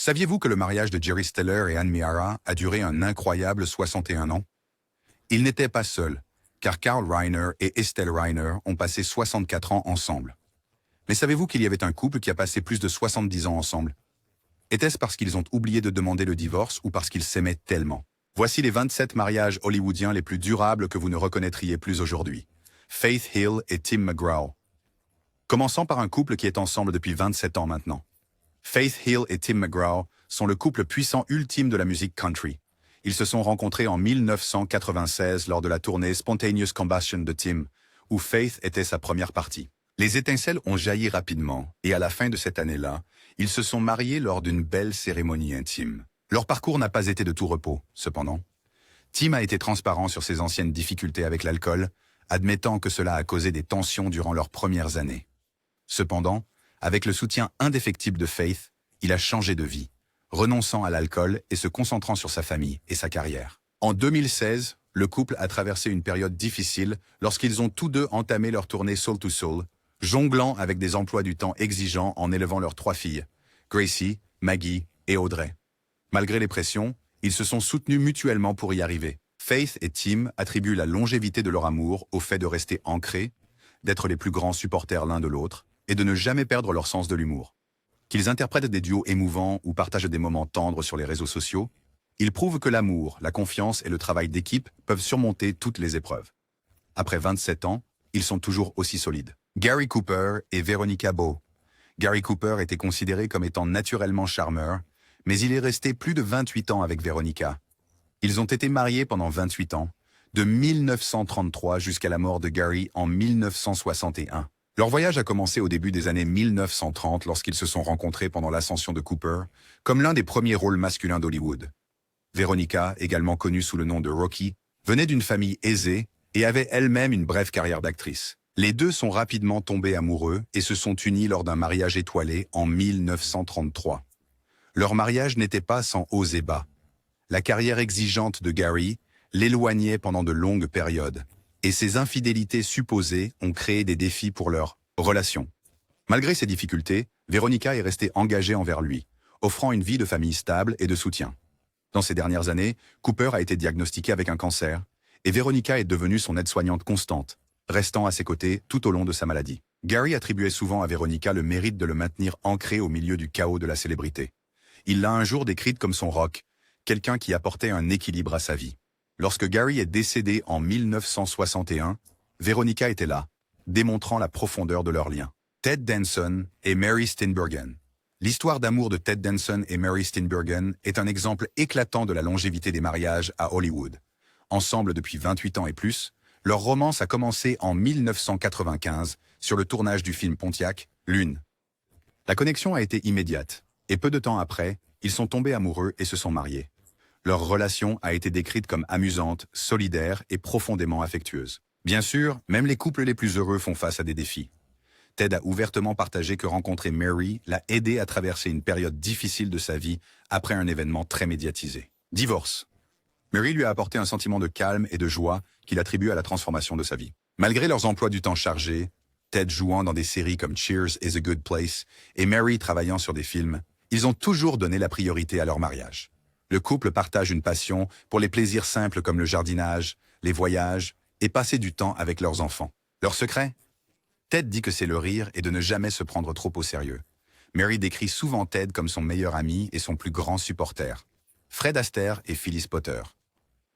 Saviez-vous que le mariage de Jerry Stiller et Anne Meara a duré un incroyable 61 ans? Ils n'étaient pas seuls, car Carl Reiner et Estelle Reiner ont passé 64 ans ensemble. Mais savez-vous qu'il y avait un couple qui a passé plus de 70 ans ensemble? Était-ce parce qu'ils ont oublié de demander le divorce ou parce qu'ils s'aimaient tellement? Voici les 27 mariages hollywoodiens les plus durables que vous ne reconnaîtriez plus aujourd'hui. Faith Hill et Tim McGraw. Commençons par un couple qui est ensemble depuis 27 ans maintenant. Faith Hill et Tim McGraw sont le couple puissant ultime de la musique country. Ils se sont rencontrés en 1996 lors de la tournée Spontaneous Combustion de Tim, où Faith était sa première partie. Les étincelles ont jailli rapidement, et à la fin de cette année-là, ils se sont mariés lors d'une belle cérémonie intime. Leur parcours n'a pas été de tout repos, cependant. Tim a été transparent sur ses anciennes difficultés avec l'alcool, admettant que cela a causé des tensions durant leurs premières années. Cependant, avec le soutien indéfectible de Faith, il a changé de vie, renonçant à l'alcool et se concentrant sur sa famille et sa carrière. En 2016, le couple a traversé une période difficile lorsqu'ils ont tous deux entamé leur tournée Soul to Soul, jonglant avec des emplois du temps exigeants en élevant leurs 3 filles, Gracie, Maggie et Audrey. Malgré les pressions, ils se sont soutenus mutuellement pour y arriver. Faith et Tim attribuent la longévité de leur amour au fait de rester ancrés, d'être les plus grands supporters l'un de l'autre, et de ne jamais perdre leur sens de l'humour. Qu'ils interprètent des duos émouvants ou partagent des moments tendres sur les réseaux sociaux, ils prouvent que l'amour, la confiance et le travail d'équipe peuvent surmonter toutes les épreuves. Après 27 ans, ils sont toujours aussi solides. Gary Cooper et Veronica Beau. Gary Cooper était considéré comme étant naturellement charmeur, mais il est resté plus de 28 ans avec Veronica. Ils ont été mariés pendant 28 ans, de 1933 jusqu'à la mort de Gary en 1961. Leur voyage a commencé au début des années 1930 lorsqu'ils se sont rencontrés pendant l'ascension de Cooper, comme l'un des premiers rôles masculins d'Hollywood. Veronica, également connue sous le nom de Rocky, venait d'une famille aisée et avait elle-même une brève carrière d'actrice. Les deux sont rapidement tombés amoureux et se sont unis lors d'un mariage étoilé en 1933. Leur mariage n'était pas sans hauts et bas. La carrière exigeante de Gary l'éloignait pendant de longues périodes, et ses infidélités supposées ont créé des défis pour leur relation. Malgré ces difficultés, Veronica est restée engagée envers lui, offrant une vie de famille stable et de soutien. Dans ces dernières années, Cooper a été diagnostiqué avec un cancer, et Veronica est devenue son aide-soignante constante, restant à ses côtés tout au long de sa maladie. Gary attribuait souvent à Veronica le mérite de le maintenir ancré au milieu du chaos de la célébrité. Il l'a un jour décrite comme son rock, quelqu'un qui apportait un équilibre à sa vie. Lorsque Gary est décédé en 1961, Veronica était là, démontrant la profondeur de leur lien. Ted Danson et Mary Steenburgen. L'histoire d'amour de Ted Danson et Mary Steenburgen est un exemple éclatant de la longévité des mariages à Hollywood. Ensemble depuis 28 ans et plus, leur romance a commencé en 1995 sur le tournage du film Pontiac, Lune. La connexion a été immédiate, et peu de temps après, ils sont tombés amoureux et se sont mariés. Leur relation a été décrite comme amusante, solidaire et profondément affectueuse. Bien sûr, même les couples les plus heureux font face à des défis. Ted a ouvertement partagé que rencontrer Mary l'a aidé à traverser une période difficile de sa vie après un événement très médiatisé. Divorce. Mary lui a apporté un sentiment de calme et de joie qu'il attribue à la transformation de sa vie. Malgré leurs emplois du temps chargés, Ted jouant dans des séries comme Cheers et The Good Place et Mary travaillant sur des films, ils ont toujours donné la priorité à leur mariage. Le couple partage une passion pour les plaisirs simples comme le jardinage, les voyages et passer du temps avec leurs enfants. Leur secret? Ted dit que c'est le rire et de ne jamais se prendre trop au sérieux. Mary décrit souvent Ted comme son meilleur ami et son plus grand supporter. Fred Astaire et Phyllis Potter.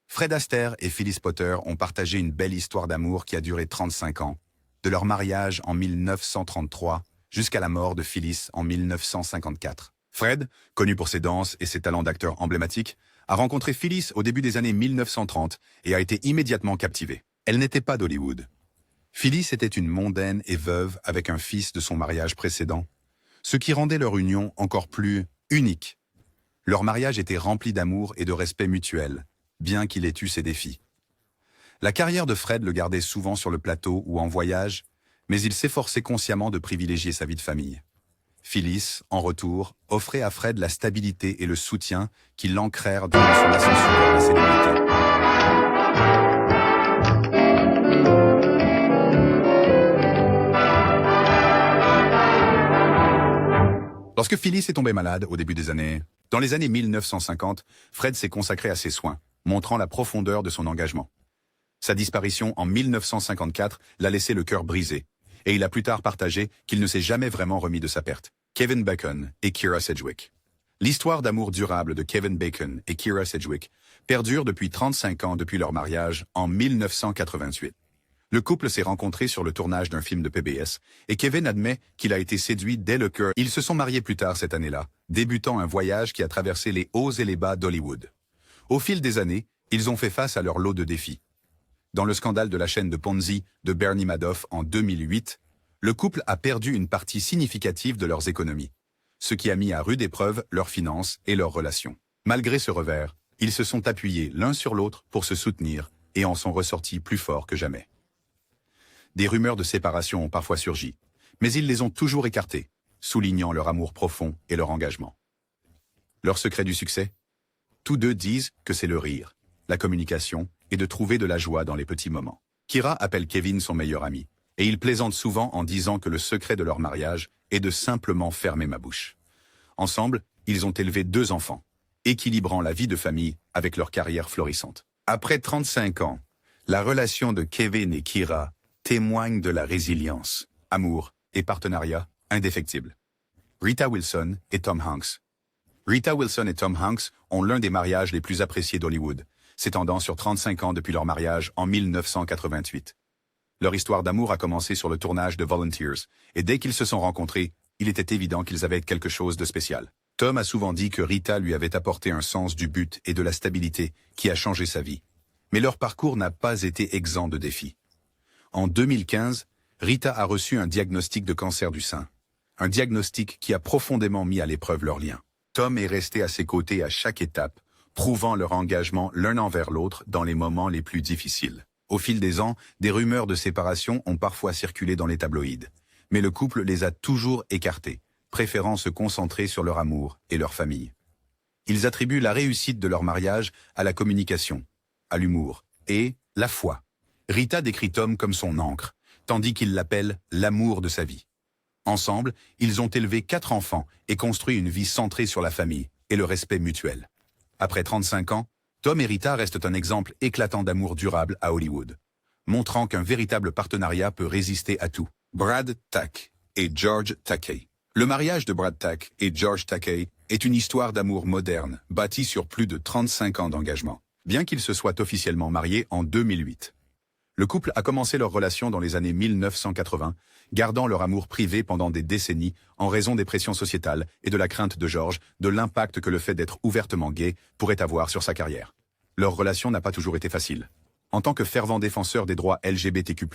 Fred Astaire et Phyllis Potter ont partagé une belle histoire d'amour qui a duré 35 ans, de leur mariage en 1933 jusqu'à la mort de Phyllis en 1954. Fred, connu pour ses danses et ses talents d'acteur emblématiques, a rencontré Phyllis au début des années 1930 et a été immédiatement captivé. Elle n'était pas d'Hollywood. Phyllis était une mondaine et veuve avec un fils de son mariage précédent, ce qui rendait leur union encore plus unique. Leur mariage était rempli d'amour et de respect mutuel, bien qu'il ait eu ses défis. La carrière de Fred le gardait souvent sur le plateau ou en voyage, mais il s'efforçait consciemment de privilégier sa vie de famille. Phyllis, en retour, offrait à Fred la stabilité et le soutien qui l'ancrèrent durant son ascension vers la célébrité. Lorsque Phyllis est tombée malade au début des années Dans les années 1950, Fred s'est consacré à ses soins, montrant la profondeur de son engagement. Sa disparition en 1954 l'a laissé le cœur brisé, et il a plus tard partagé qu'il ne s'est jamais vraiment remis de sa perte. Kevin Bacon et Kyra Sedgwick. L'histoire d'amour durable de Kevin Bacon et Kyra Sedgwick perdure depuis 35 ans depuis leur mariage en 1988. Le couple s'est rencontré sur le tournage d'un film de PBS et Kevin admet qu'il a été séduit dès le cœur. Ils se sont mariés plus tard cette année-là, débutant un voyage qui a traversé les hauts et les bas d'Hollywood. Au fil des années, ils ont fait face à leur lot de défis. Dans le scandale de la chaîne de Ponzi de Bernie Madoff en 2008, le couple a perdu une partie significative de leurs économies, ce qui a mis à rude épreuve leurs finances et leurs relations. Malgré ce revers, ils se sont appuyés l'un sur l'autre pour se soutenir et en sont ressortis plus forts que jamais. Des rumeurs de séparation ont parfois surgi, mais ils les ont toujours écartées, soulignant leur amour profond et leur engagement. Leur secret du succès? Tous deux disent que c'est le rire, la communication et de trouver de la joie dans les petits moments. Kyra appelle Kevin son meilleur ami, et il plaisante souvent en disant que le secret de leur mariage est de simplement fermer ma bouche. Ensemble, ils ont élevé 2 enfants, équilibrant la vie de famille avec leur carrière florissante. Après 35 ans, la relation de Kevin et Kyra témoigne de la résilience, amour et partenariat indéfectibles. Rita Wilson et Tom Hanks. Rita Wilson et Tom Hanks ont l'un des mariages les plus appréciés d'Hollywood, s'étendant sur 35 ans depuis leur mariage en 1988. Leur histoire d'amour a commencé sur le tournage de Volunteers, et dès qu'ils se sont rencontrés, il était évident qu'ils avaient quelque chose de spécial. Tom a souvent dit que Rita lui avait apporté un sens du but et de la stabilité qui a changé sa vie. Mais leur parcours n'a pas été exempt de défis. En 2015, Rita a reçu un diagnostic de cancer du sein. Un diagnostic qui a profondément mis à l'épreuve leur lien. Tom est resté à ses côtés à chaque étape, prouvant leur engagement l'un envers l'autre dans les moments les plus difficiles. Au fil des ans, des rumeurs de séparation ont parfois circulé dans les tabloïds, mais le couple les a toujours écartées, préférant se concentrer sur leur amour et leur famille. Ils attribuent la réussite de leur mariage à la communication, à l'humour et la foi. Rita décrit Tom comme son ancre, tandis qu'il l'appelle l'amour de sa vie. Ensemble, ils ont élevé 4 enfants et construit une vie centrée sur la famille et le respect mutuel. Après 35 ans, Tom et Rita restent un exemple éclatant d'amour durable à Hollywood, montrant qu'un véritable partenariat peut résister à tout. Brad Takei et George Takei. Le mariage de Brad Takei et George Takei est une histoire d'amour moderne, bâtie sur plus de 35 ans d'engagement, bien qu'ils se soient officiellement mariés en 2008. Le couple a commencé leur relation dans les années 1980, gardant leur amour privé pendant des décennies en raison des pressions sociétales et de la crainte de George de l'impact que le fait d'être ouvertement gay pourrait avoir sur sa carrière. Leur relation n'a pas toujours été facile. En tant que fervents défenseurs des droits LGBTQ+,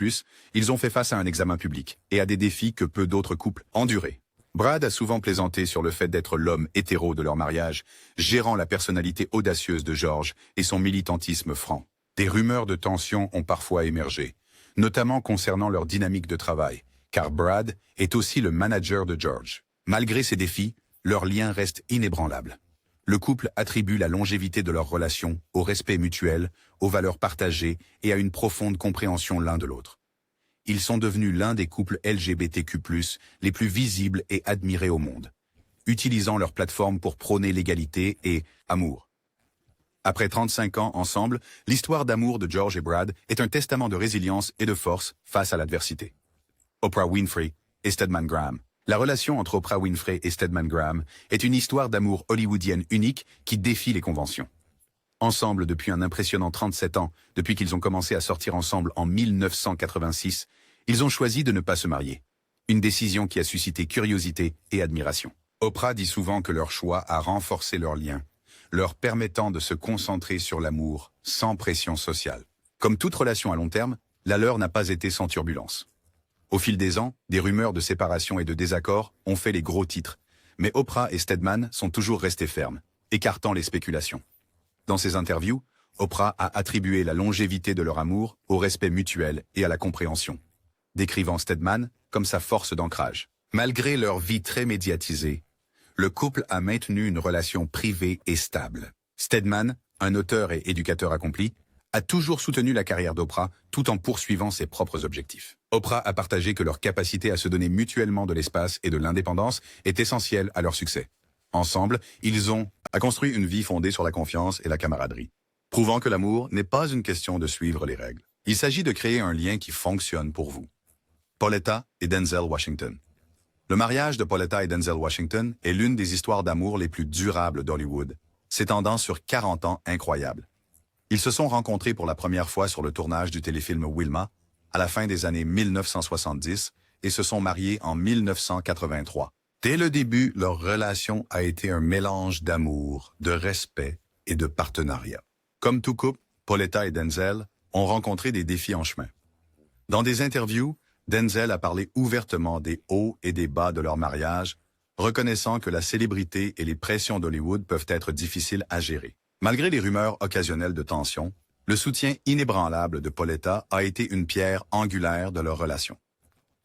ils ont fait face à un examen public et à des défis que peu d'autres couples enduraient. Brad a souvent plaisanté sur le fait d'être l'homme hétéro de leur mariage, gérant la personnalité audacieuse de George et son militantisme franc. Des rumeurs de tension ont parfois émergé, notamment concernant leur dynamique de travail, car Brad est aussi le manager de George. Malgré ces défis, leur lien reste inébranlable. Le couple attribue la longévité de leur relation au respect mutuel, aux valeurs partagées et à une profonde compréhension l'un de l'autre. Ils sont devenus l'un des couples LGBTQ+, les plus visibles et admirés au monde, utilisant leur plateforme pour prôner l'égalité et amour. Après 35 ans ensemble, l'histoire d'amour de George et Brad est un testament de résilience et de force face à l'adversité. Oprah Winfrey et Stedman Graham. La relation entre Oprah Winfrey et Stedman Graham est une histoire d'amour hollywoodienne unique qui défie les conventions. Ensemble depuis un impressionnant 37 ans, depuis qu'ils ont commencé à sortir ensemble en 1986, ils ont choisi de ne pas se marier. Une décision qui a suscité curiosité et admiration. Oprah dit souvent que leur choix a renforcé leur lien, leur permettant de se concentrer sur l'amour sans pression sociale. Comme toute relation à long terme, la leur n'a pas été sans turbulence. Au fil des ans, des rumeurs de séparation et de désaccord ont fait les gros titres, mais Oprah et Stedman sont toujours restés fermes, écartant les spéculations. Dans ses interviews, Oprah a attribué la longévité de leur amour au respect mutuel et à la compréhension, décrivant Stedman comme sa force d'ancrage. Malgré leur vie très médiatisée, le couple a maintenu une relation privée et stable. Stedman, un auteur et éducateur accompli, a toujours soutenu la carrière d'Oprah tout en poursuivant ses propres objectifs. Oprah a partagé que leur capacité à se donner mutuellement de l'espace et de l'indépendance est essentielle à leur succès. Ensemble, ils ont a construit une vie fondée sur la confiance et la camaraderie, prouvant que l'amour n'est pas une question de suivre les règles. Il s'agit de créer un lien qui fonctionne pour vous. Pauletta et Denzel Washington. Le mariage de Pauletta et Denzel Washington est l'une des histoires d'amour les plus durables d'Hollywood, s'étendant sur 40 ans incroyables. Ils se sont rencontrés pour la première fois sur le tournage du téléfilm Wilma, à la fin des années 1970, et se sont mariés en 1983. Dès le début, leur relation a été un mélange d'amour, de respect et de partenariat. Comme tout couple, Pauletta et Denzel ont rencontré des défis en chemin. Dans des interviews, Denzel a parlé ouvertement des hauts et des bas de leur mariage, reconnaissant que la célébrité et les pressions d'Hollywood peuvent être difficiles à gérer. Malgré les rumeurs occasionnelles de tension, le soutien inébranlable de Pauletta a été une pierre angulaire de leur relation.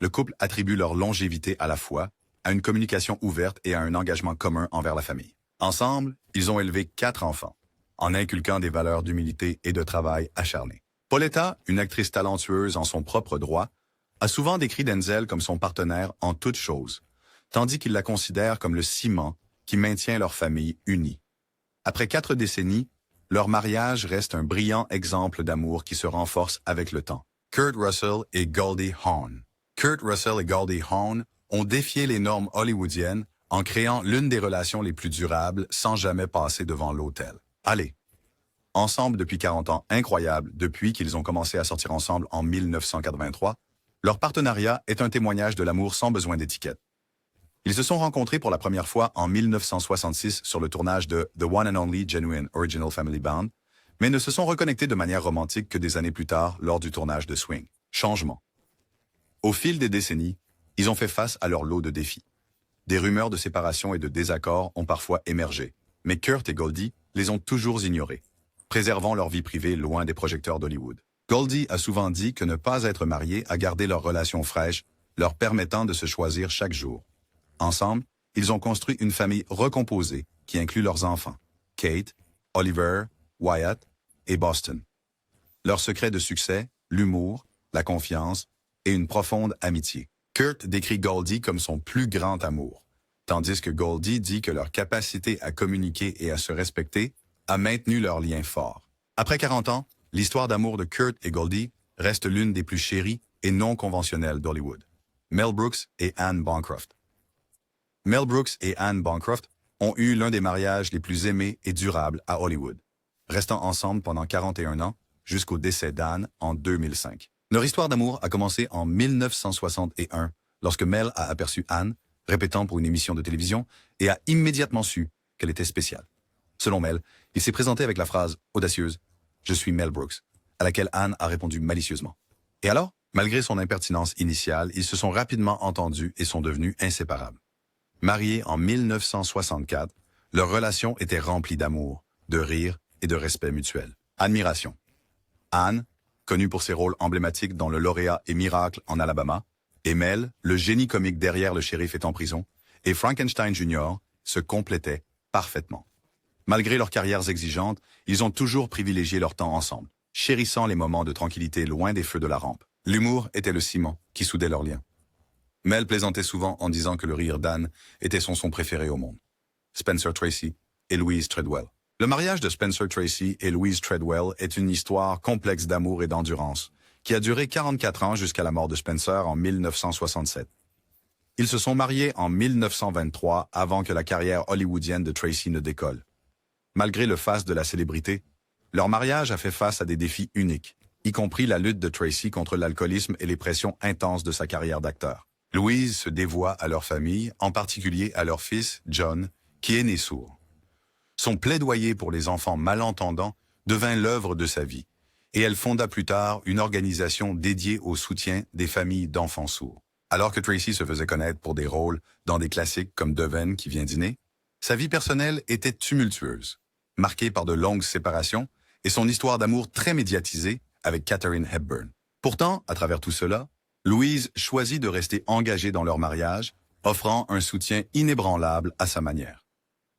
Le couple attribue leur longévité à la fois à une communication ouverte et à un engagement commun envers la famille. Ensemble, ils ont élevé 4 enfants, en inculquant des valeurs d'humilité et de travail acharné. Pauletta, une actrice talentueuse en son propre droit, a souvent décrit Denzel comme son partenaire en toutes choses, tandis qu'il la considère comme le ciment qui maintient leur famille unie. Après 4 décennies, leur mariage reste un brillant exemple d'amour qui se renforce avec le temps. Kurt Russell et Goldie Hawn. Kurt Russell et Goldie Hawn ont défié les normes hollywoodiennes en créant l'une des relations les plus durables sans jamais passer devant l'autel. Allez! Ensemble depuis 40 ans, incroyable, depuis qu'ils ont commencé à sortir ensemble en 1983, leur partenariat est un témoignage de l'amour sans besoin d'étiquette. Ils se sont rencontrés pour la première fois en 1966 sur le tournage de The One and Only Genuine Original Family Band, mais ne se sont reconnectés de manière romantique que des années plus tard lors du tournage de Swing. Changement. Au fil des décennies, ils ont fait face à leur lot de défis. Des rumeurs de séparation et de désaccords ont parfois émergé, mais Kurt et Goldie les ont toujours ignorés, préservant leur vie privée loin des projecteurs d'Hollywood. Goldie a souvent dit que ne pas être marié a gardé leur relation fraîche, leur permettant de se choisir chaque jour. Ensemble, ils ont construit une famille recomposée qui inclut leurs enfants, Kate, Oliver, Wyatt et Boston. Leur secret de succès, l'humour, la confiance et une profonde amitié. Kurt décrit Goldie comme son plus grand amour, tandis que Goldie dit que leur capacité à communiquer et à se respecter a maintenu leur lien fort. Après 40 ans, l'histoire d'amour de Kurt et Goldie reste l'une des plus chéries et non conventionnelles d'Hollywood. Mel Brooks et Anne Bancroft. Mel Brooks et Anne Bancroft ont eu l'un des mariages les plus aimés et durables à Hollywood, restant ensemble pendant 41 ans jusqu'au décès d'Anne en 2005. Leur histoire d'amour a commencé en 1961 lorsque Mel a aperçu Anne, répétant pour une émission de télévision, et a immédiatement su qu'elle était spéciale. Selon Mel, il s'est présenté avec la phrase audacieuse « Je suis Mel Brooks », à laquelle Anne a répondu malicieusement. Et alors, malgré son impertinence initiale, ils se sont rapidement entendus et sont devenus inséparables. Mariés en 1964, leur relation était remplie d'amour, de rire et de respect mutuel. Admiration. Anne, connue pour ses rôles emblématiques dans Le Lauréat et Miracle en Alabama, et Mel, le génie comique derrière Le Shérif est en prison, et Frankenstein Jr. se complétaient parfaitement. Malgré leurs carrières exigeantes, ils ont toujours privilégié leur temps ensemble, chérissant les moments de tranquillité loin des feux de la rampe. L'humour était le ciment qui soudait leurs liens. Mel plaisantait souvent en disant que le rire d'Anne était son son préféré au monde. Spencer Tracy et Louise Treadwell. Le mariage de Spencer Tracy et Louise Treadwell est une histoire complexe d'amour et d'endurance, qui a duré 44 ans jusqu'à la mort de Spencer en 1967. Ils se sont mariés en 1923 avant que la carrière hollywoodienne de Tracy ne décolle. Malgré le faste de la célébrité, leur mariage a fait face à des défis uniques, y compris la lutte de Tracy contre l'alcoolisme et les pressions intenses de sa carrière d'acteur. Louise se dévoua à leur famille, en particulier à leur fils, John, qui est né sourd. Son plaidoyer pour les enfants malentendants devint l'œuvre de sa vie, et elle fonda plus tard une organisation dédiée au soutien des familles d'enfants sourds. Alors que Tracy se faisait connaître pour des rôles dans des classiques comme Devon qui vient dîner, sa vie personnelle était tumultueuse, marquée par de longues séparations et son histoire d'amour très médiatisée avec Katharine Hepburn. Pourtant, à travers tout cela, Louise choisit de rester engagée dans leur mariage, offrant un soutien inébranlable à sa manière.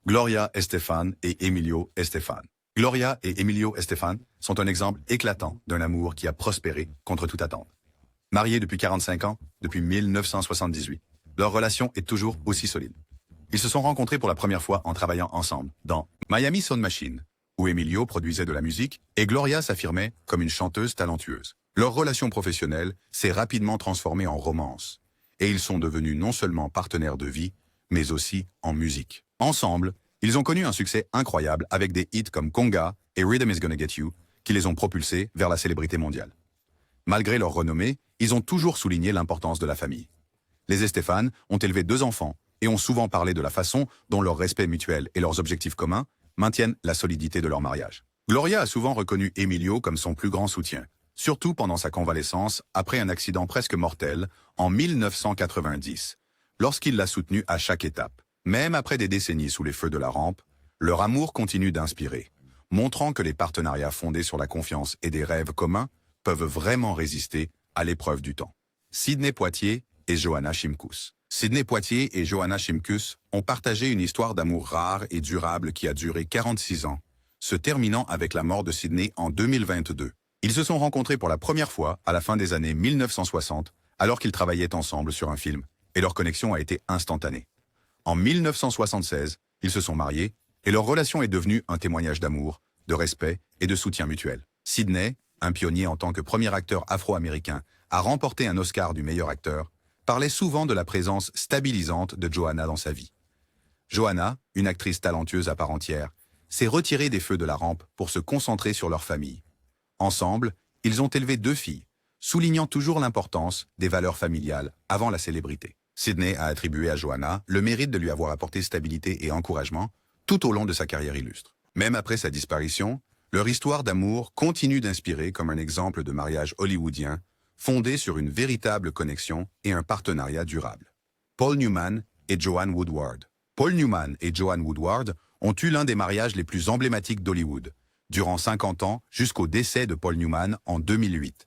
Gloria Estefan et Emilio Estefan. Gloria et Emilio Estefan sont un exemple éclatant d'un amour qui a prospéré contre toute attente. Mariés depuis 45 ans, depuis 1978, leur relation est toujours aussi solide. Ils se sont rencontrés pour la première fois en travaillant ensemble dans Miami Sound Machine, où Emilio produisait de la musique et Gloria s'affirmait comme une chanteuse talentueuse. Leur relation professionnelle s'est rapidement transformée en romance, et ils sont devenus non seulement partenaires de vie, mais aussi en musique. Ensemble, ils ont connu un succès incroyable avec des hits comme Conga et Rhythm Is Gonna Get You, qui les ont propulsés vers la célébrité mondiale. Malgré leur renommée, ils ont toujours souligné l'importance de la famille. Les Estefan ont élevé 2 enfants et ont souvent parlé de la façon dont leur respect mutuel et leurs objectifs communs maintiennent la solidité de leur mariage. Gloria a souvent reconnu Emilio comme son plus grand soutien, surtout pendant sa convalescence après un accident presque mortel en 1990, lorsqu'il l'a soutenu à chaque étape. Même après des décennies sous les feux de la rampe, leur amour continue d'inspirer, montrant que les partenariats fondés sur la confiance et des rêves communs peuvent vraiment résister à l'épreuve du temps. Sidney Poitier et Joanna Shimkus. Sidney Poitier et Joanna Shimkus ont partagé une histoire d'amour rare et durable qui a duré 46 ans, se terminant avec la mort de Sidney en 2022. Ils se sont rencontrés pour la première fois à la fin des années 1960, alors qu'ils travaillaient ensemble sur un film, et leur connexion a été instantanée. En 1976, ils se sont mariés, et leur relation est devenue un témoignage d'amour, de respect et de soutien mutuel. Sidney, un pionnier en tant que premier acteur afro-américain, a remporté un Oscar du meilleur acteur, parlait souvent de la présence stabilisante de Joanna dans sa vie. Joanna, une actrice talentueuse à part entière, s'est retirée des feux de la rampe pour se concentrer sur leur famille. Ensemble, ils ont élevé 2 filles, soulignant toujours l'importance des valeurs familiales avant la célébrité. Sidney a attribué à Joanna le mérite de lui avoir apporté stabilité et encouragement tout au long de sa carrière illustre. Même après sa disparition, leur histoire d'amour continue d'inspirer comme un exemple de mariage hollywoodien fondé sur une véritable connexion et un partenariat durable. Paul Newman et Joanne Woodward. Paul Newman et Joanne Woodward ont eu l'un des mariages les plus emblématiques d'Hollywood, durant 50 ans jusqu'au décès de Paul Newman en 2008.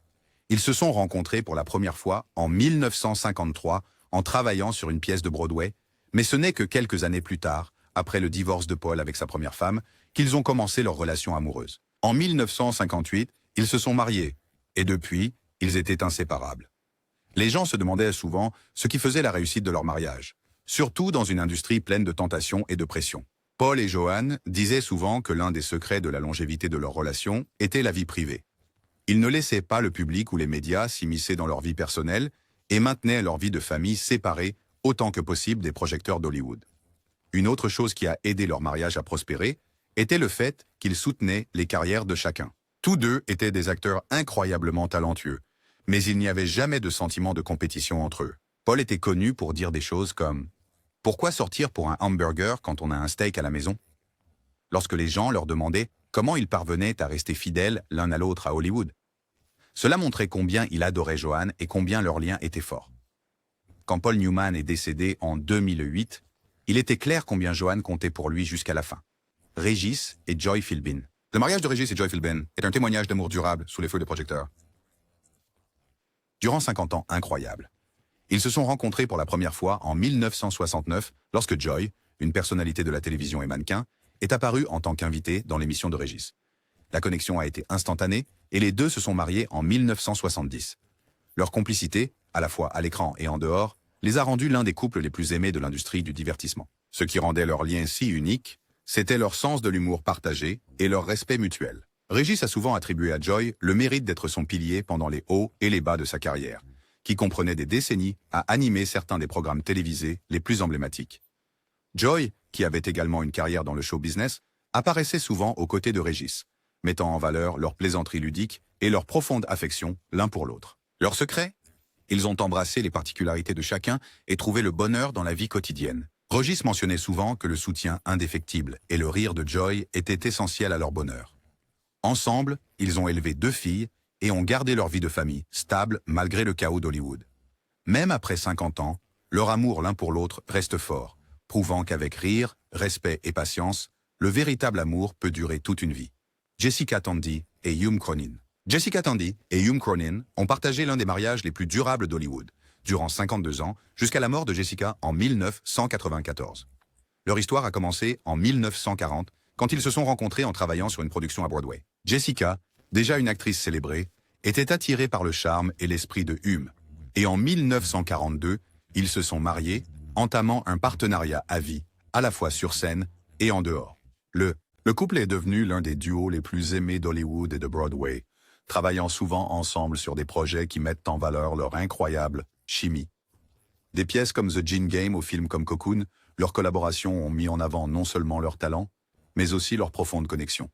Ils se sont rencontrés pour la première fois en 1953 en travaillant sur une pièce de Broadway, mais ce n'est que quelques années plus tard, après le divorce de Paul avec sa première femme, qu'ils ont commencé leur relation amoureuse. En 1958, ils se sont mariés, et depuis, ils étaient inséparables. Les gens se demandaient souvent ce qui faisait la réussite de leur mariage, surtout dans une industrie pleine de tentations et de pression. Paul et Joanne disaient souvent que l'un des secrets de la longévité de leur relation était la vie privée. Ils ne laissaient pas le public ou les médias s'immiscer dans leur vie personnelle et maintenaient leur vie de famille séparée autant que possible des projecteurs d'Hollywood. Une autre chose qui a aidé leur mariage à prospérer était le fait qu'ils soutenaient les carrières de chacun. Tous deux étaient des acteurs incroyablement talentueux, mais il n'y avait jamais de sentiment de compétition entre eux. Paul était connu pour dire des choses comme « Pourquoi sortir pour un hamburger quand on a un steak à la maison ?» Lorsque les gens leur demandaient comment ils parvenaient à rester fidèles l'un à l'autre à Hollywood. Cela montrait combien il adorait Joanne et combien leur lien était fort. Quand Paul Newman est décédé en 2008, il était clair combien Joanne comptait pour lui jusqu'à la fin. Régis et Joy Philbin. Le mariage de Régis et Joy Philbin est un témoignage d'amour durable sous les feux des projecteurs. Durant 50 ans incroyables, ils se sont rencontrés pour la première fois en 1969 lorsque Joy, une personnalité de la télévision et mannequin, est apparue en tant qu'invitée dans l'émission de Régis. La connexion a été instantanée et les deux se sont mariés en 1970. Leur complicité, à la fois à l'écran et en dehors, les a rendus l'un des couples les plus aimés de l'industrie du divertissement. Ce qui rendait leur lien si unique, c'était leur sens de l'humour partagé et leur respect mutuel. Régis a souvent attribué à Joy le mérite d'être son pilier pendant les hauts et les bas de sa carrière, qui comprenait des décennies à animer certains des programmes télévisés les plus emblématiques. Joy, qui avait également une carrière dans le show business, apparaissait souvent aux côtés de Régis, mettant en valeur leur plaisanterie ludique et leur profonde affection l'un pour l'autre. Leur secret ? Ils ont embrassé les particularités de chacun et trouvé le bonheur dans la vie quotidienne. Régis mentionnait souvent que le soutien indéfectible et le rire de Joy étaient essentiels à leur bonheur. Ensemble, ils ont élevé 2 filles et ont gardé leur vie de famille stable malgré le chaos d'Hollywood. Même après 50 ans, leur amour l'un pour l'autre reste fort, prouvant qu'avec rire, respect et patience, le véritable amour peut durer toute une vie. Jessica Tandy et Hume Cronyn. Jessica Tandy et Hume Cronyn ont partagé l'un des mariages les plus durables d'Hollywood, durant 52 ans, jusqu'à la mort de Jessica en 1994. Leur histoire a commencé en 1940, quand ils se sont rencontrés en travaillant sur une production à Broadway. Jessica, déjà une actrice célébrée, était attirée par le charme et l'esprit de Hume, et en 1942, ils se sont mariés, entamant un partenariat à vie à la fois sur scène et en dehors. Le couple est devenu l'un des duos les plus aimés d'Hollywood et de Broadway, travaillant souvent ensemble sur des projets qui mettent en valeur leur incroyable chimie. Des pièces comme The Gin Game ou films comme Cocoon, leurs collaborations ont mis en avant non seulement leur talent, mais aussi leur profonde connexion.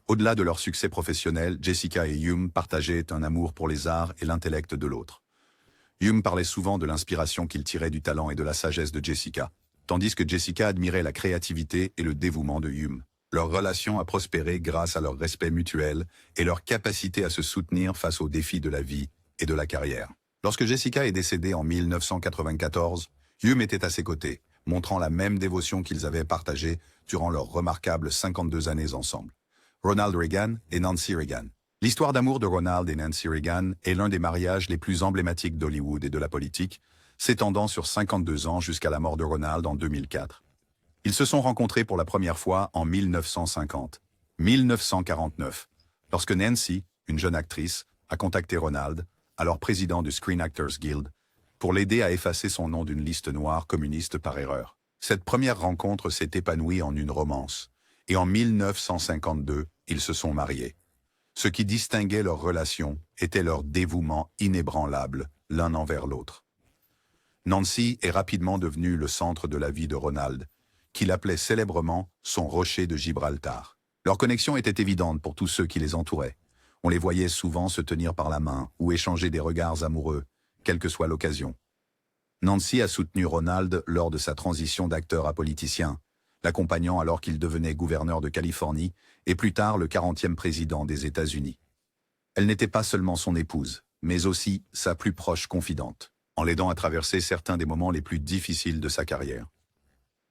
Au-delà de leur succès professionnel, Jessica et Hume partageaient un amour pour les arts et l'intellect de l'autre. Hume parlait souvent de l'inspiration qu'il tirait du talent et de la sagesse de Jessica, tandis que Jessica admirait la créativité et le dévouement de Hume. Leur relation a prospéré grâce à leur respect mutuel et leur capacité à se soutenir face aux défis de la vie et de la carrière. Lorsque Jessica est décédée en 1994, Hume était à ses côtés, montrant la même dévotion qu'ils avaient partagée durant leurs remarquables 52 années ensemble. Ronald Reagan et Nancy Reagan. L'histoire d'amour de Ronald et Nancy Reagan est l'un des mariages les plus emblématiques d'Hollywood et de la politique, s'étendant sur 52 ans jusqu'à la mort de Ronald en 2004. Ils se sont rencontrés pour la première fois en 1949, lorsque Nancy, une jeune actrice, a contacté Ronald, alors président du Screen Actors Guild, pour l'aider à effacer son nom d'une liste noire communiste par erreur. Cette première rencontre s'est épanouie en une romance, et en 1952, ils se sont mariés. Ce qui distinguait leur relation était leur dévouement inébranlable l'un envers l'autre. Nancy est rapidement devenue le centre de la vie de Ronald, qu'il appelait célèbrement son rocher de Gibraltar. Leur connexion était évidente pour tous ceux qui les entouraient. On les voyait souvent se tenir par la main ou échanger des regards amoureux, quelle que soit l'occasion. Nancy a soutenu Ronald lors de sa transition d'acteur à politicien, l'accompagnant alors qu'il devenait gouverneur de Californie et plus tard le 40e président des États-Unis. Elle n'était pas seulement son épouse, mais aussi sa plus proche confidente, en l'aidant à traverser certains des moments les plus difficiles de sa carrière.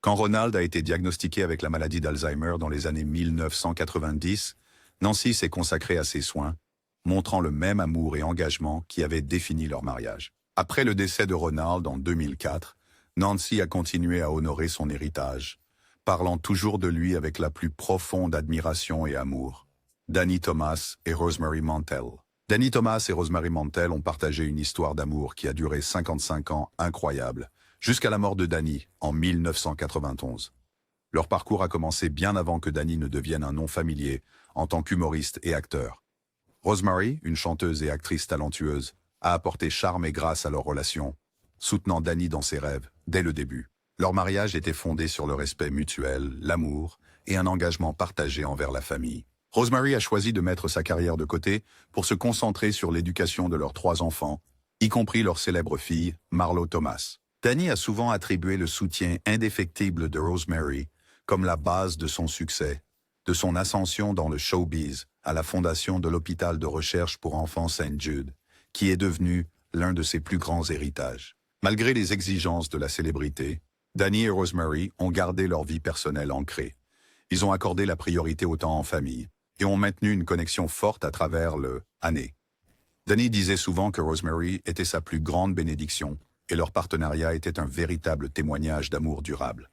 Quand Ronald a été diagnostiqué avec la maladie d'Alzheimer dans les années 1990, Nancy s'est consacrée à ses soins, montrant le même amour et engagement qui avaient défini leur mariage. Après le décès de Ronald en 2004, Nancy a continué à honorer son héritage, parlant toujours de lui avec la plus profonde admiration et amour. Danny Thomas et Rosemary Mantel. Danny Thomas et Rosemary Mantel ont partagé une histoire d'amour qui a duré 55 ans incroyable, jusqu'à la mort de Danny en 1991. Leur parcours a commencé bien avant que Danny ne devienne un nom familier en tant qu'humoriste et acteur. Rosemary, une chanteuse et actrice talentueuse, a apporté charme et grâce à leur relation, soutenant Danny dans ses rêves dès le début. Leur mariage était fondé sur le respect mutuel, l'amour et un engagement partagé envers la famille. Rosemary a choisi de mettre sa carrière de côté pour se concentrer sur l'éducation de leurs 3 enfants, y compris leur célèbre fille, Marlo Thomas. Danny a souvent attribué le soutien indéfectible de Rosemary comme la base de son succès, de son ascension dans le showbiz à la fondation de l'hôpital de recherche pour enfants St. Jude, qui est devenu l'un de ses plus grands héritages. Malgré les exigences de la célébrité, Danny et Rosemary ont gardé leur vie personnelle ancrée. Ils ont accordé la priorité au temps en famille et ont maintenu une connexion forte à travers l'année. Danny disait souvent que Rosemary était sa plus grande bénédiction et leur partenariat était un véritable témoignage d'amour durable.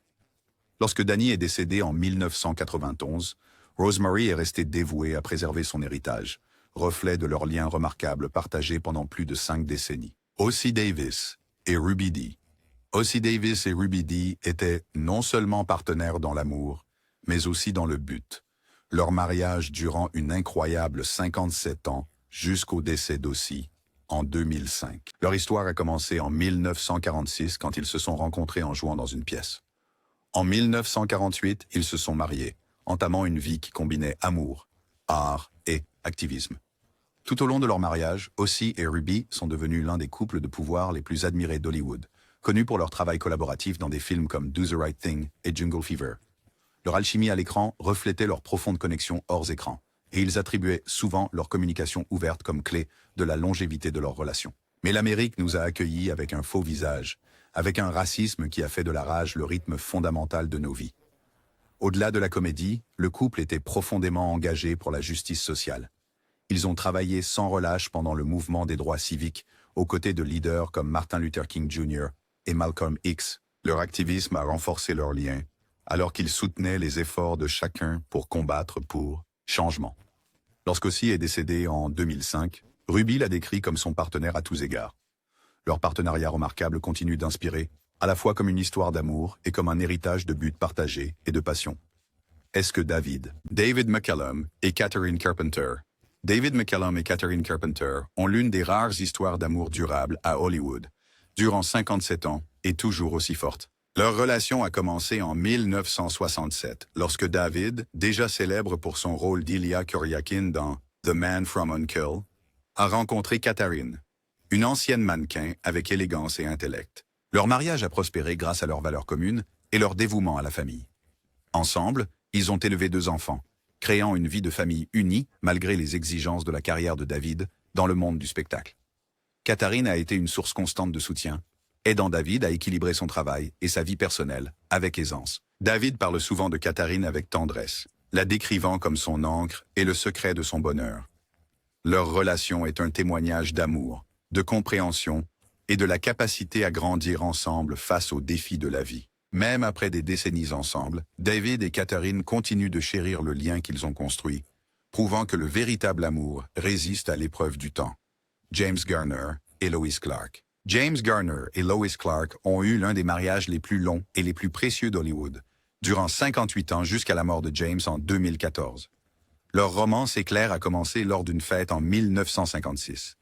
Lorsque Danny est décédé en 1991, Rosemary est restée dévouée à préserver son héritage, reflet de leur lien remarquable partagé pendant plus de 5 décennies. Ossie Davis et Ruby Dee. Ossie Davis et Ruby Dee étaient non seulement partenaires dans l'amour, mais aussi dans le but. Leur mariage durant une incroyable 57 ans jusqu'au décès d'Ossie en 2005. Leur histoire a commencé en 1946 quand ils se sont rencontrés en jouant dans une pièce. En 1948, ils se sont mariés, entamant une vie qui combinait amour, art et activisme. Tout au long de leur mariage, Ossie et Ruby sont devenus l'un des couples de pouvoir les plus admirés d'Hollywood, connus pour leur travail collaboratif dans des films comme Do the Right Thing et Jungle Fever. Leur alchimie à l'écran reflétait leur profonde connexion hors écran, et ils attribuaient souvent leur communication ouverte comme clé de la longévité de leur relation. Mais l'Amérique nous a accueillis avec un faux visage, avec un racisme qui a fait de la rage le rythme fondamental de nos vies. Au-delà de la comédie, le couple était profondément engagé pour la justice sociale. Ils ont travaillé sans relâche pendant le mouvement des droits civiques, aux côtés de leaders comme Martin Luther King Jr. et Malcolm X. Leur activisme a renforcé leurs liens, alors qu'ils soutenaient les efforts de chacun pour combattre pour changement. Lorsqu'Ossie est décédé en 2005, Ruby l'a décrit comme son partenaire à tous égards. Leur partenariat remarquable continue d'inspirer, à la fois comme une histoire d'amour et comme un héritage de buts partagés et de passion. Est-ce que David McCallum et Catherine Carpenter. David McCallum et Catherine Carpenter ont l'une des rares histoires d'amour durable à Hollywood, durant 57 ans et toujours aussi forte. Leur relation a commencé en 1967, lorsque David, déjà célèbre pour son rôle d'Ilya Kuryakin dans The Man from U.N.Kill, a rencontré Catherine, une ancienne mannequin avec élégance et intellect. Leur mariage a prospéré grâce à leurs valeurs communes et leur dévouement à la famille. Ensemble, ils ont élevé 2 enfants, créant une vie de famille unie malgré les exigences de la carrière de David dans le monde du spectacle. Catherine a été une source constante de soutien, aidant David à équilibrer son travail et sa vie personnelle avec aisance. David parle souvent de Catherine avec tendresse, la décrivant comme son encre et le secret de son bonheur. Leur relation est un témoignage d'amour, de compréhension et de la capacité à grandir ensemble face aux défis de la vie. Même après des décennies ensemble, David et Catherine continuent de chérir le lien qu'ils ont construit, prouvant que le véritable amour résiste à l'épreuve du temps. James Garner et Lois Clark. James Garner et Lois Clark ont eu l'un des mariages les plus longs et les plus précieux d'Hollywood, durant 58 ans jusqu'à la mort de James en 2014. Leur romance éclair a commencé lors d'une fête en 1956,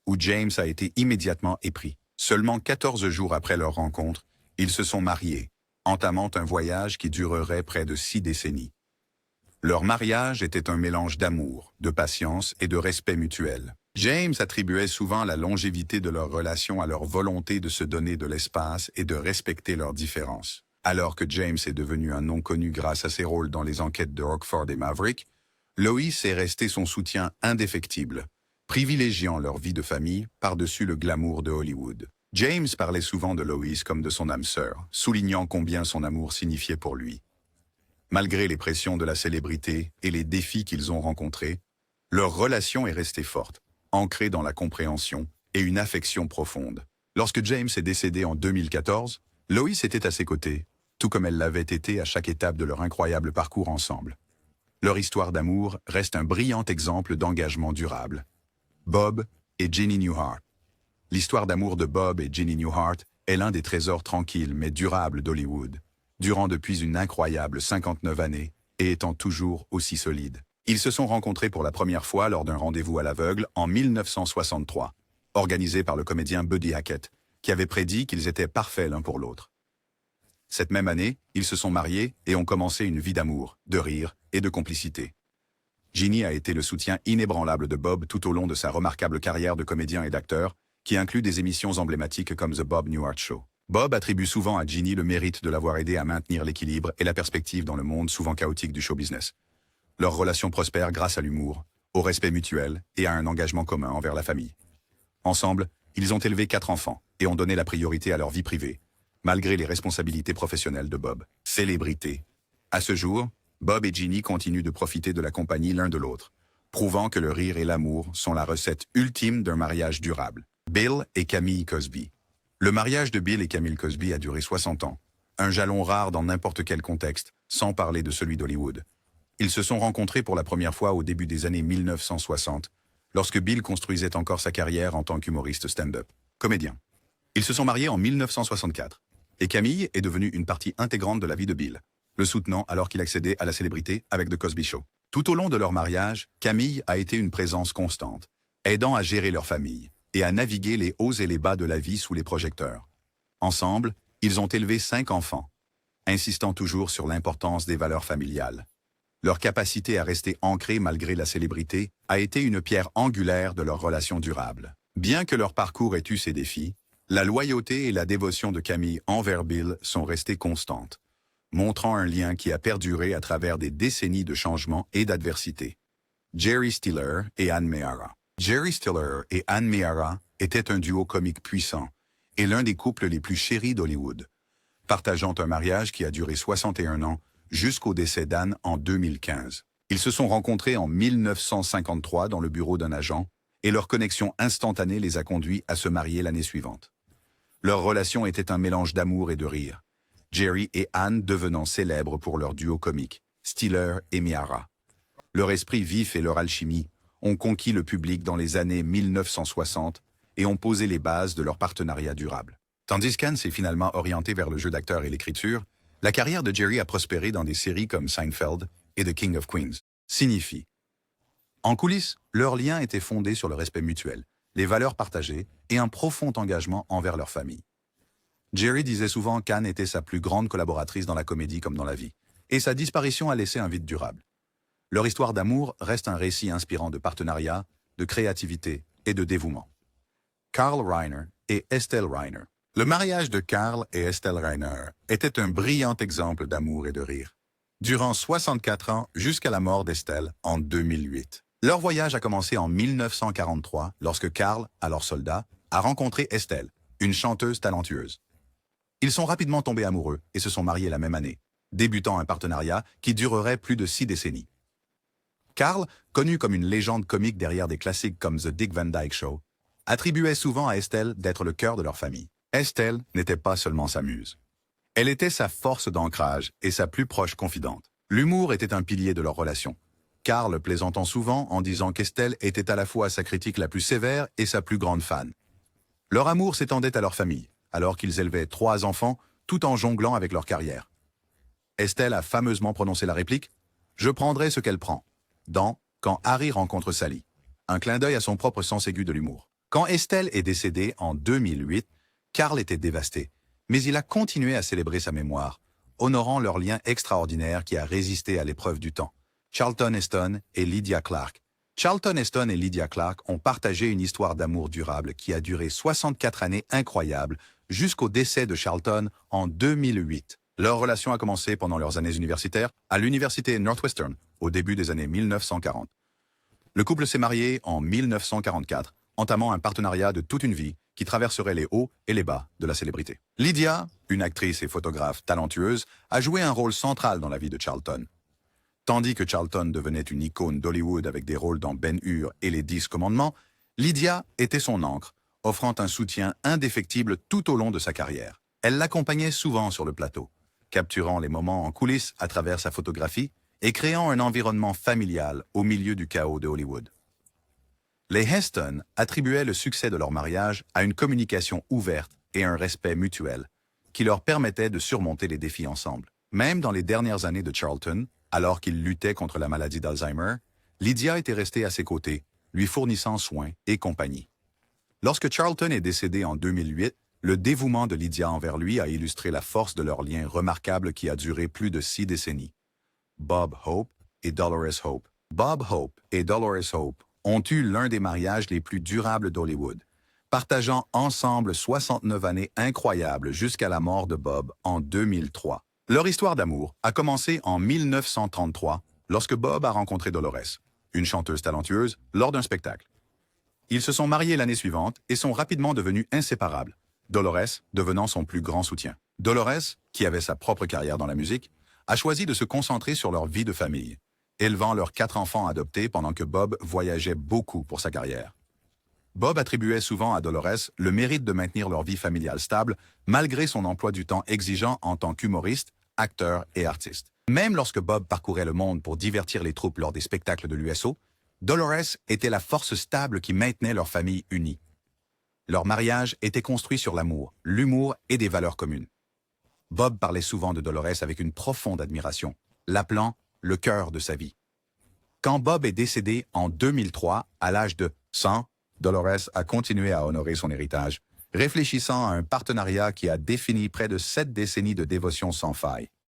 où James a été immédiatement épris. Seulement 14 jours après leur rencontre, ils se sont mariés, entamant un voyage qui durerait près de 6 décennies. Leur mariage était un mélange d'amour, de patience et de respect mutuel. James attribuait souvent la longévité de leur relation à leur volonté de se donner de l'espace et de respecter leurs différences. Alors que James est devenu un nom connu grâce à ses rôles dans les enquêtes de Rockford et Maverick, Lois est resté son soutien indéfectible, privilégiant leur vie de famille par-dessus le glamour de Hollywood. James parlait souvent de Lois comme de son âme sœur, soulignant combien son amour signifiait pour lui. Malgré les pressions de la célébrité et les défis qu'ils ont rencontrés, leur relation est restée forte, ancrée dans la compréhension et une affection profonde. Lorsque James est décédé en 2014, Lois était à ses côtés, tout comme elle l'avait été à chaque étape de leur incroyable parcours ensemble. Leur histoire d'amour reste un brillant exemple d'engagement durable. Bob et Jeannie Newhart. L'histoire d'amour de Bob et Jeannie Newhart est l'un des trésors tranquilles mais durables d'Hollywood, durant depuis une incroyable 59 années et étant toujours aussi solide. Ils se sont rencontrés pour la première fois lors d'un rendez-vous à l'aveugle en 1963, organisé par le comédien Buddy Hackett, qui avait prédit qu'ils étaient parfaits l'un pour l'autre. Cette même année, ils se sont mariés et ont commencé une vie d'amour, de rire et de complicité. Jeannie a été le soutien inébranlable de Bob tout au long de sa remarquable carrière de comédien et d'acteur, qui inclut des émissions emblématiques comme The Bob Newhart Show. Bob attribue souvent à Jeannie le mérite de l'avoir aidé à maintenir l'équilibre et la perspective dans le monde souvent chaotique du show business. Leur relation prospère grâce à l'humour, au respect mutuel et à un engagement commun envers la famille. Ensemble, ils ont élevé 4 enfants et ont donné la priorité à leur vie privée, malgré les responsabilités professionnelles de Bob. Célébrité. À ce jour, Bob et Jeannie continuent de profiter de la compagnie l'un de l'autre, prouvant que le rire et l'amour sont la recette ultime d'un mariage durable. Bill et Camille Cosby. Le mariage de Bill et Camille Cosby a duré 60 ans, un jalon rare dans n'importe quel contexte, sans parler de celui d'Hollywood. Ils se sont rencontrés pour la première fois au début des années 1960, lorsque Bill construisait encore sa carrière en tant qu'humoriste stand-up, comédien. Ils se sont mariés en 1964, et Camille est devenue une partie intégrante de la vie de Bill, le soutenant alors qu'il accédait à la célébrité avec The Cosby Show. Tout au long de leur mariage, Camille a été une présence constante, aidant à gérer leur famille et à naviguer les hauts et les bas de la vie sous les projecteurs. Ensemble, ils ont élevé 5 enfants, insistant toujours sur l'importance des valeurs familiales. Leur capacité à rester ancrée malgré la célébrité a été une pierre angulaire de leur relation durable. Bien que leur parcours ait eu ses défis, la loyauté et la dévotion de Camille envers Bill sont restées constantes, montrant un lien qui a perduré à travers des décennies de changements et d'adversité. Jerry Stiller et Anne Meara. Jerry Stiller et Anne Meara étaient un duo comique puissant et l'un des couples les plus chéris d'Hollywood, partageant un mariage qui a duré 61 ans jusqu'au décès d'Anne en 2015. Ils se sont rencontrés en 1953 dans le bureau d'un agent et leur connexion instantanée les a conduits à se marier l'année suivante. Leur relation était un mélange d'amour et de rire, Jerry et Anne devenant célèbres pour leur duo comique, Stiller et Meara. Leur esprit vif et leur alchimie ont conquis le public dans les années 1960 et ont posé les bases de leur partenariat durable. Tandis qu'Anne s'est finalement orientée vers le jeu d'acteur et l'écriture, la carrière de Jerry a prospéré dans des séries comme Seinfeld et The King of Queens. Signifie. En coulisses, leur lien était fondé sur le respect mutuel, les valeurs partagées et un profond engagement envers leur famille. Jerry disait souvent qu'Anne était sa plus grande collaboratrice dans la comédie comme dans la vie, et sa disparition a laissé un vide durable. Leur histoire d'amour reste un récit inspirant de partenariat, de créativité et de dévouement. Carl Reiner et Estelle Reiner. Le mariage de Carl et Estelle Reiner était un brillant exemple d'amour et de rire. Durant 64 ans jusqu'à la mort d'Estelle en 2008. Leur voyage a commencé en 1943 lorsque Carl, alors soldat, a rencontré Estelle, une chanteuse talentueuse. Ils sont rapidement tombés amoureux et se sont mariés la même année, débutant un partenariat qui durerait plus de 6 décennies. Carl, connu comme une légende comique derrière des classiques comme The Dick Van Dyke Show, attribuait souvent à Estelle d'être le cœur de leur famille. Estelle n'était pas seulement sa muse. Elle était sa force d'ancrage et sa plus proche confidente. L'humour était un pilier de leur relation. Carl plaisantant souvent en disant qu'Estelle était à la fois sa critique la plus sévère et sa plus grande fan. Leur amour s'étendait à leur famille, alors qu'ils élevaient 3 enfants, tout en jonglant avec leur carrière. Estelle a fameusement prononcé la réplique « Je prendrai ce qu'elle prend » dans « Quand Harry rencontre Sally », un clin d'œil à son propre sens aigu de l'humour. Quand Estelle est décédée en 2008, Carl était dévasté, mais il a continué à célébrer sa mémoire, honorant leur lien extraordinaire qui a résisté à l'épreuve du temps. Charlton Heston et Lydia Clark. Charlton Heston et Lydia Clark ont partagé une histoire d'amour durable qui a duré 64 années incroyables jusqu'au décès de Charlton en 2008. Leur relation a commencé pendant leurs années universitaires à l'université Northwestern au début des années 1940. Le couple s'est marié en 1944, entamant un partenariat de toute une vie qui traverserait les hauts et les bas de la célébrité. Lydia, une actrice et photographe talentueuse, a joué un rôle central dans la vie de Charlton. Tandis que Charlton devenait une icône d'Hollywood avec des rôles dans Ben-Hur et les 10 commandements, Lydia était son ancre, offrant un soutien indéfectible tout au long de sa carrière. Elle l'accompagnait souvent sur le plateau, capturant les moments en coulisses à travers sa photographie et créant un environnement familial au milieu du chaos de Hollywood. Les Heston attribuaient le succès de leur mariage à une communication ouverte et un respect mutuel qui leur permettait de surmonter les défis ensemble. Même dans les dernières années de Charlton, alors qu'il luttait contre la maladie d'Alzheimer, Lydia était restée à ses côtés, lui fournissant soins et compagnie. Lorsque Charlton est décédé en 2008, le dévouement de Lydia envers lui a illustré la force de leur lien remarquable qui a duré plus de 6 décennies. Bob Hope et Dolores Hope. Bob Hope et Dolores Hope ont eu l'un des mariages les plus durables d'Hollywood, partageant ensemble 69 années incroyables jusqu'à la mort de Bob en 2003. Leur histoire d'amour a commencé en 1933, lorsque Bob a rencontré Dolores, une chanteuse talentueuse, lors d'un spectacle. Ils se sont mariés l'année suivante et sont rapidement devenus inséparables, Dolores devenant son plus grand soutien. Dolores, qui avait sa propre carrière dans la musique, a choisi de se concentrer sur leur vie de famille, élevant leurs 4 enfants adoptés pendant que Bob voyageait beaucoup pour sa carrière. Bob attribuait souvent à Dolores le mérite de maintenir leur vie familiale stable, malgré son emploi du temps exigeant en tant qu'humoriste, acteur et artiste. Même lorsque Bob parcourait le monde pour divertir les troupes lors des spectacles de l'USO, Dolores était la force stable qui maintenait leur famille unie. Leur mariage était construit sur l'amour, l'humour et des valeurs communes. Bob parlait souvent de Dolores avec une profonde admiration, l'appelant le cœur de sa vie. Quand Bob est décédé en 2003, à l'âge de 100, Dolores a continué à honorer son héritage, réfléchissant à un partenariat qui a défini près de 7 décennies de dévotion sans faille.